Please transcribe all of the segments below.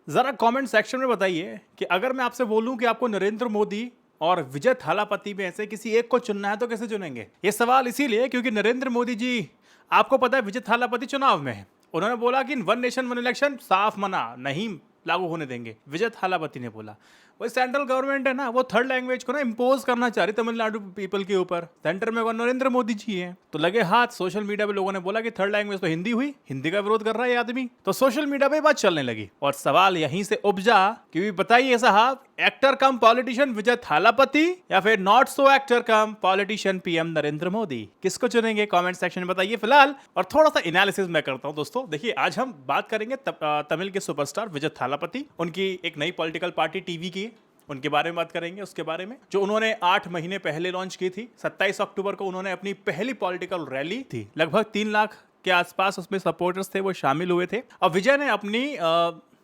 जरा comment section में बताइए कि अगर मैं आपसे बोलूं कि आपको नरेंद्र मोदी और विजय थालापति में से किसी एक को चुनना है तो कैसे चुनेंगे। ये सवाल इसीलिए क्योंकि नरेंद्र मोदी जी, आपको पता है, विजय थालापति चुनाव में है। उन्होंने बोला कि वन नेशन वन इलेक्शन साफ मना, नहीं लागू होने देंगे। विजय थालापति ने बोला। वही सेंट्रल गवर्नमेंट है ना, वो थर्ड लैंग्वेज को ना इम्पोज करना चाह रही तमिलनाडु पीपल के ऊपर। सेंटर में नरेंद्र मोदी जी हैं, तो लगे हाथ। सोशल मीडिया पे लोगों ने बोला कि थर्ड लैंग्वेज तो हिंदी हुई, हिंदी का विरोध कर रहा है ये आदमी। तो सोशल मीडिया पे बात चलने लगी और सवाल यहीं से उपजा कि बताइए साहब, एक्टर कम पॉलिटिशियन विजय थालापति या फिर not so actor come politician PM Narendra Modi, किसको चुनेंगे? कमेंट सेक्शन में बताइए फिलहाल। और थोड़ा सा एनालिसिस मैं करता हूं दोस्तों। देखिए, आज हम बात करेंगे तमिल के सुपरस्टार विजय थालापति, उनकी एक नई पॉलिटिकल पार्टी टीवी की, उनके बारे में बात करेंगे। उसके बारे में जो उन्होंने 8 महीने पहले लॉन्च की थी। 27 अक्टूबर को उन्होंने अपनी पहली पॉलिटिकल रैली थी, लगभग 3 लाख के आसपास उसमें सपोर्टर्स थे, वो शामिल हुए थे। और विजय ने अपनी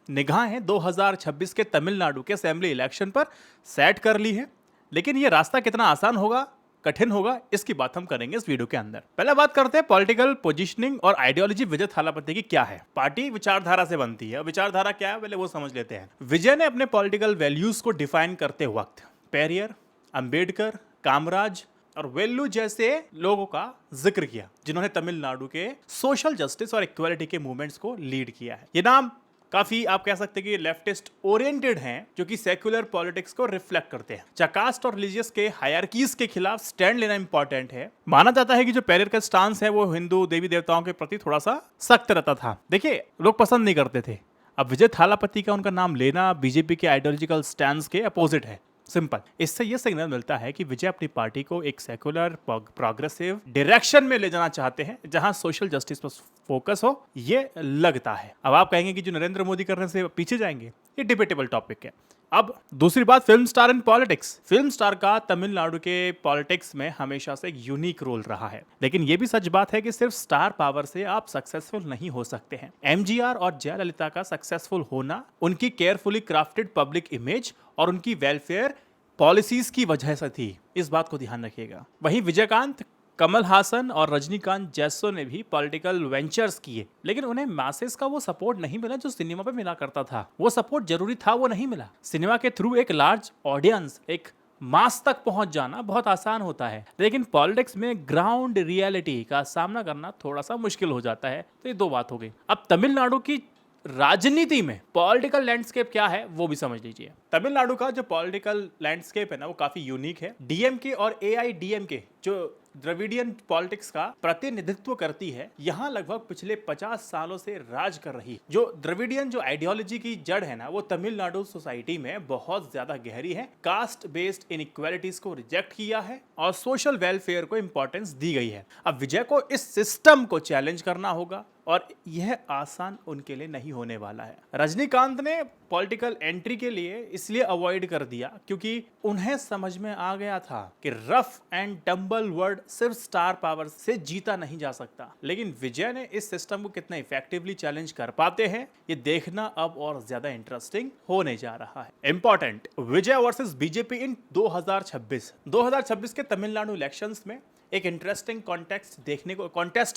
निगाहें 2026 के तमिलनाडु के असेंबली इलेक्शन पर सेट कर ली है। लेकिन ये रास्ता कितना आसान होगा, कठिन होगा, इसकी बात हम करेंगे इस वीडियो के अंदर। पहले बात करते हैं पॉलिटिकल पोजीशनिंग और आइडियोलॉजी विजय थालापति की क्या है। पार्टी विचारधारा से बनती है। विचारधारा क्या है पहले वो समझ लेते हैं। विजय ने अपने पॉलिटिकल वैल्यूज को डिफाइन करते वक्त पेरियर, अंबेडकर, कामराज और वेल्लू जैसे लोगों का जिक्र किया, जिन्होंने तमिलनाडु के सोशल जस्टिस और इक्वालिटी के मूवमेंट्स को लीड किया है। ये नाम काफी, आप कह सकते हैं कि लेफ्टिस्ट ओरिएंटेड हैं, जो कि सेक्युलर पॉलिटिक्स को रिफ्लेक्ट करते हैं। चाहे कास्ट और रिलीजियस के हायरार्कीज के खिलाफ स्टैंड लेना इंपॉर्टेंट है। माना जाता है कि जो पेरियर का स्टांस है वो हिंदू देवी देवताओं के प्रति थोड़ा सा सख्त रहता था। देखिए, लोग पसंद नहीं करते थे। अब विजय थालापति का उनका नाम लेना बीजेपी के आइडियोलॉजिकल स्टैंड के अपोजिट है। सिंपल, इससे यह सिग्नल मिलता है कि विजय अपनी पार्टी को एक सेकुलर प्रोग्रेसिव डायरेक्शन में ले जाना चाहते हैं, जहां सोशल जस्टिस पर फोकस हो। ये लगता है। अब आप कहेंगे कि जो नरेंद्र मोदी करने से पीछे जाएंगे, ये डिबेटेबल टॉपिक है। अब दूसरी बात, film star in politics. Film star का तमिलनाडु के पॉलिटिक्स में हमेशा से एक यूनिक रोल रहा है। लेकिन यह भी सच बात है कि सिर्फ स्टार पावर से आप सक्सेसफुल नहीं हो सकते हैं। एमजीआर और जयललिता का सक्सेसफुल होना उनकी केयरफुली क्राफ्टेड पब्लिक इमेज और उनकी वेलफेयर पॉलिसीज की वजह से थी। इस बात को ध्यान रखिएगा। वहीं विजयकांत, कमल हासन और रजनीकांत जैसों ने भी पॉलिटिकल वेंचर्स किए, लेकिन उन्हें मासेस का वो सपोर्ट नहीं मिला जो सिनेमा पे मिला करता था। वो सपोर्ट जरूरी था, वो नहीं मिला। सिनेमा के थ्रू एक लार्ज ऑडियंस, एक मास तक पहुंच जाना बहुत आसान होता है, लेकिन पॉलिटिक्स में ग्राउंड रियलिटी का सामना करना थोड़ा सा मुश्किल हो जाता है। तो ये दो बात हो गई। अब तमिलनाडु की राजनीति में पॉलिटिकल लैंडस्केप क्या है वो भी समझ लीजिए। तमिलनाडु का जो पॉलिटिकल लैंडस्केप है ना, वो काफी यूनिक है। डीएमके और एआईडीएमके जो द्रविडियन पॉलिटिक्स का प्रतिनिधित्व करती है, यहाँ लगभग पिछले 50 सालों से राज कर रही। जो द्रविडियन जो आइडियोलॉजी की जड़ है ना, वो तमिलनाडु सोसाइटी में बहुत ज्यादा गहरी है। कास्ट बेस्ड इनइक्वालिटीज को रिजेक्ट किया है और सोशल वेलफेयर को इंपॉर्टेंस दी गई है। अब विजय को इस सिस्टम को चैलेंज करना होगा और यह आसान उनके लिए नहीं होने वाला है। रजनीकांत ने पॉलिटिकल एंट्री के लिए इसलिए अवॉइड कर दिया क्योंकि उन्हें समझ में आ गया था कि रफ एंड टम्बल वर्ल्ड सिर्फ स्टार पावर से जीता नहीं जा सकता। लेकिन विजय ने इस सिस्टम को कितना इफेक्टिवली चैलेंज कर पाते हैं, ये देखना अब और ज्यादा इंटरेस्टिंग होने जा रहा है। Important, Vijay versus BJP in 2026 के तमिलनाडु इलेक्शंस में एक इंटरेस्टिंग कॉन्टेस्ट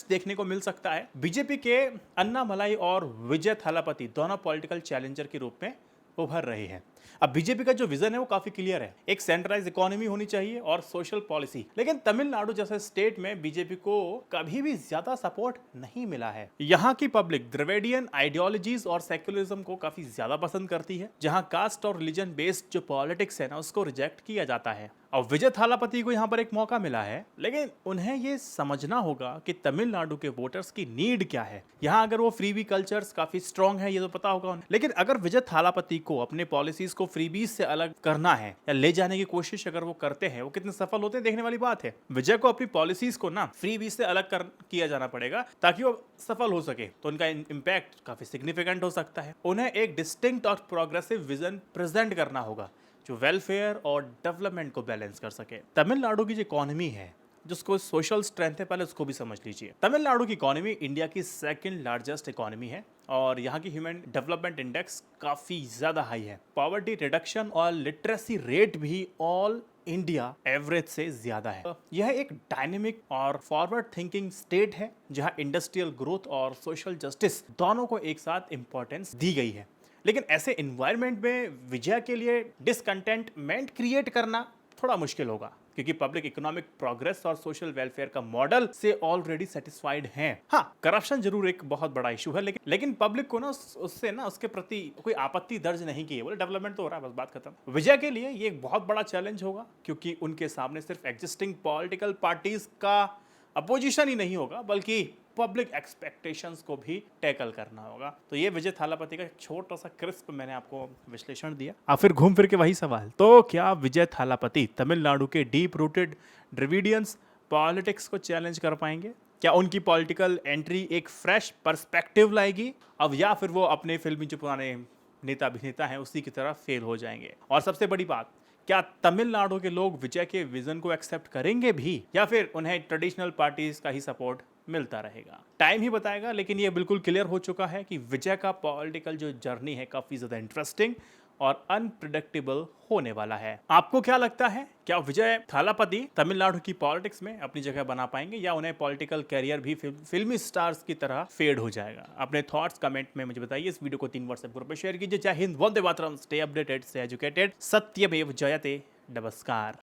देखने को मिल सकता है। बीजेपी के अन्नामलाई और विजय थालापति दोनों पॉलिटिकल चैलेंजर के रूप में उभर रहे हैं। अब बीजेपी का जो विजन है वो काफी क्लियर है। एक सेंट्रलाइज इकोनॉमी होनी चाहिए और सोशल पॉलिसी। लेकिन तमिलनाडु जैसे स्टेट में बीजेपी को कभी भी ज्यादा सपोर्ट नहीं मिला है। यहाँ की पब्लिक द्रविडियन आइडियोलॉजीज और सेक्युलरिज्म को काफी ज्यादा पसंद करती है, जहाँ कास्ट और रिलीजन बेस्ड जो पॉलिटिक्स है ना, उसको रिजेक्ट किया जाता है। और विजय थालापति को यहाँ पर एक मौका मिला है, लेकिन उन्हें ये समझना होगा कि तमिलनाडु के वोटर्स की नीड क्या है। यहाँ अगर वो फ्रीबी कल्चर्स काफी स्ट्रॉन्ग है, ये तो पता होगा उन्हें। लेकिन अगर विजय थालापति को अपने पॉलिसीज को फ्रीबीज से अलग करना है या ले जाने की कोशिश अगर वो करते हैं, वो कितने सफल होते हैं देखने वाली बात है। विजय को अपनी पॉलिसीज को ना फ्रीबीज से अलग किया जाना पड़ेगा ताकि वो सफल हो सके, तो उनका इम्पैक्ट काफी सिग्निफिकेंट हो सकता है। उन्हें एक डिस्टिंक्ट और प्रोग्रेसिव विजन प्रेजेंट करना होगा जो वेलफेयर और डेवलपमेंट को बैलेंस कर सके। तमिलनाडु की जो इकोनॉमी है, जिसको सोशल स्ट्रेंथ है, पहले उसको भी समझ लीजिए। तमिलनाडु की इकोनॉमी इंडिया की सेकंड लार्जेस्ट इकोनॉमी है और यहाँ की ह्यूमन डेवलपमेंट इंडेक्स काफी ज्यादा हाई है। पॉवर्टी रिडक्शन और लिटरेसी रेट भी ऑल इंडिया एवरेज से ज्यादा है। यह एक डायनेमिक और फॉरवर्ड थिंकिंग स्टेट है, जहां इंडस्ट्रियल ग्रोथ और सोशल जस्टिस दोनों को एक साथ इंपॉर्टेंस दी गई है। लेकिन ऐसे इन्वायरमेंट में विजय के लिए डिसकंटेंटमेंट क्रिएट करना थोड़ा मुश्किल होगा, क्योंकि पब्लिक इकोनॉमिक प्रोग्रेस और सोशल वेलफेयर का मॉडल से ऑलरेडी सेटिस्फाइड हैं। हाँ, करप्शन जरूर एक बहुत बड़ा इशू है, लेकिन पब्लिक को ना उससे ना उसके प्रति कोई आपत्ति दर्ज नहीं की है, बोले डेवलपमेंट तो हो रहा है, बस बात खत्म। विजय के लिए ये एक बहुत बड़ा चैलेंज होगा, क्योंकि उनके सामने सिर्फ एग्जिस्टिंग पॉलिटिकल पार्टीज का अपोजिशन ही नहीं होगा, बल्कि पब्लिक एक्सपेक्टेशंस को भी टैकल करना होगा। तो ये विजय थालापति का एक छोटा सा क्रिस्प मैंने आपको विश्लेषण दिया। अब फिर घूम फिर के वही सवाल, तो क्या विजय थालापति तमिलनाडु के डीप रूटेड द्रविडियंस पॉलिटिक्स को चैलेंज कर पाएंगे? क्या उनकी पॉलिटिकल एंट्री एक फ्रेश पर्सपेक्टिव लाएगी अब, या फिर वो अपने फिल्मी जो पुराने नेता अभिनेता हैं उसी की तरह फेल हो जाएंगे? और सबसे बड़ी बात, क्या तमिलनाडु के लोग विजय के विजन को एक्सेप्ट करेंगे भी, या फिर उन्हें ट्रेडिशनल पार्टीज का ही सपोर्ट मिलता रहेगा? टाइम ही बताएगा, लेकिन ये बिल्कुल क्लियर हो चुका है कि विजय का पॉलिटिकल जो जर्नी है काफी ज्यादा इंटरेस्टिंग और अनप्रिडिक्टेबल होने वाला है। आपको क्या लगता है, क्या विजय थालापति तमिलनाडु की पॉलिटिक्स में अपनी जगह बना पाएंगे, या उन्हें पॉलिटिकल कैरियर भी फिल्मी स्टार्स की तरह फेड हो जाएगा? अपने थॉट्स कमेंट में मुझे बताइए। इस वीडियो को 3 व्हाट्सएप ग्रुप में शेयर कीजिए। जय Hind, Vande Mataram, stay updated, stay educated, सत्यमेव जयते, नमस्कार।